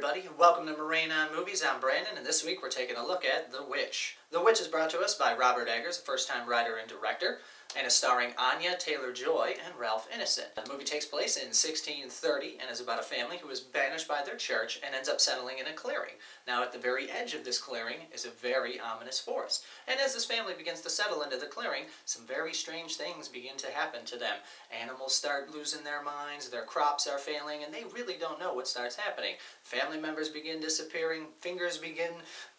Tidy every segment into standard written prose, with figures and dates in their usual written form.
everybody, welcome to Moraine on Movies. I'm Brandon, and this week we're taking a look at The Witch. The Witch is brought to us by Robert Eggers, a first-time writer and director, and is starring Anya Taylor-Joy and Ralph Ineson. The movie takes place in 1630 and is about a family who is banished by their church and ends up settling in a clearing. Now, at the very edge of this clearing is a very ominous forest, and as this family begins to settle into the clearing, some very strange things begin to happen to them. Animals start losing their minds, their crops are failing, and they really don't know what starts happening. Family members begin disappearing, fingers begin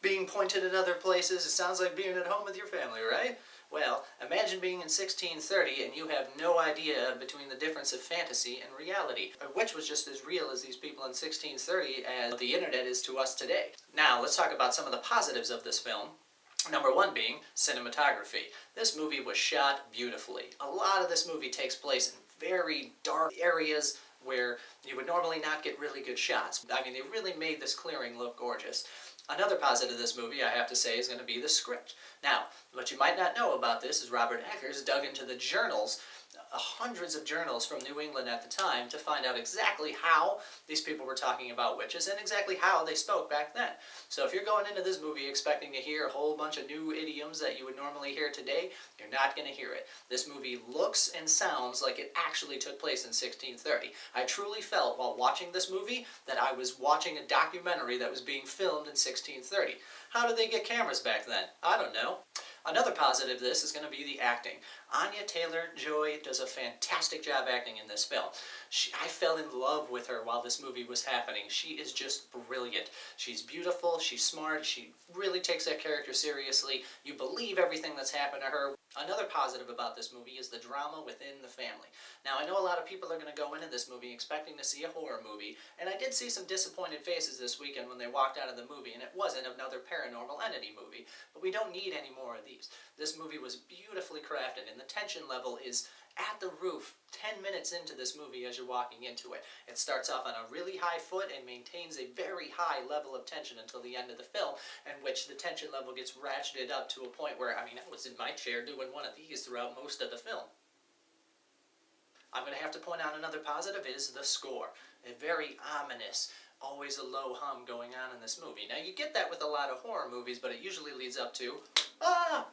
being pointed at other places. It sounds like being at home with your family, right? Well, imagine being in 1630 and you have no idea between the difference of fantasy and reality. A witch was just as real as these people in 1630 as the internet is to us today. Now, let's talk about some of the positives of this film. Number one being cinematography. This movie was shot beautifully. A lot of this movie takes place in very dark areas where you would normally not get really good shots. I mean, they really made this clearing look gorgeous. Another positive of this movie, I have to say, is going to be the script. Now, what you might not know about this is Robert Eggers dug into the journals, hundreds of journals from New England at the time, to find out exactly how these people were talking about witches and exactly how they spoke back then. So if you're going into this movie expecting to hear a whole bunch of new idioms that you would normally hear today, you're not going to hear it. This movie looks and sounds like it actually took place in 1630. I truly felt while watching this movie that I was watching a documentary that was being filmed in 1630. How did they get cameras back then? I don't know. Another positive of this is going to be the acting. Anya Taylor-Joy does a fantastic job acting in this film. I fell in love with her while this movie was happening. She is just brilliant. She's beautiful, she's smart, she really takes that character seriously. You believe everything that's happened to her. Another positive about this movie is the drama within the family. Now, I know a lot of people are going to go into this movie expecting to see a horror movie, and I did see some disappointed faces this weekend when they walked out of the movie, and it wasn't another paranormal entity movie, but we don't need any more of these. This movie was beautifully crafted, and the tension level is at the roof 10 minutes into this movie as you're walking into it. It starts off on a really high foot and maintains a very high level of tension until the end of the film, in which the tension level gets ratcheted up to a point where, I mean, I was in my chair doing one of these throughout most of the film. I'm going to have to point out another positive is the score. A very ominous, always a low hum going on in this movie. Now, you get that with a lot of horror movies, but it usually leads up to,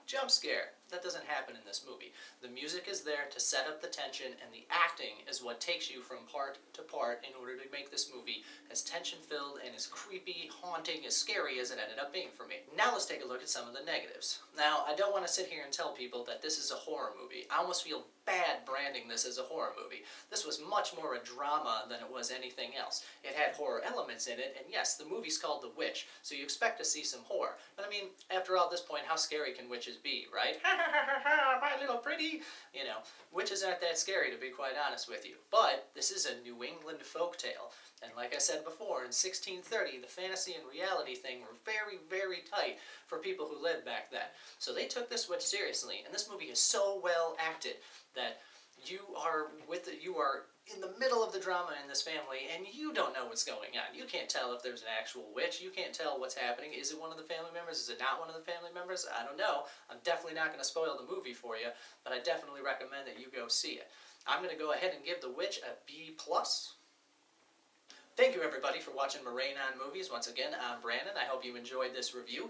jump scare. That doesn't happen in this movie. The music is there to set up the tension, and the acting is what takes you from part to part in order to make this movie as tension-filled and as creepy, haunting, as scary as it ended up being for me. Now let's take a look at some of the negatives. Now, I don't want to sit here and tell people that this is a horror movie. I almost feel bad branding this as a horror movie. This was much more a drama than it was anything else. It had horror elements in it, and yes, the movie's called The Witch, so you expect to see some horror. But I mean, after all this point, how scary can witches be, right? My little pretty! You know, witches aren't that scary, to be quite honest with you. But this is a New England folktale, and like I said before, in 1630, the fantasy and reality thing were very, very tight for people who lived back then. So they took this witch seriously, and this movie is so well acted that you are in the middle of the drama in this family, and you don't know what's going on. You can't tell if there's an actual witch. You can't tell what's happening. Is it one of the family members? Is it not one of the family members? I don't know. I'm definitely not going to spoil the movie for you, but I definitely recommend that you go see it. I'm going to go ahead and give The Witch a B+. Thank you, everybody, for watching Moraine on Movies. Once again, I'm Brandon. I hope you enjoyed this review.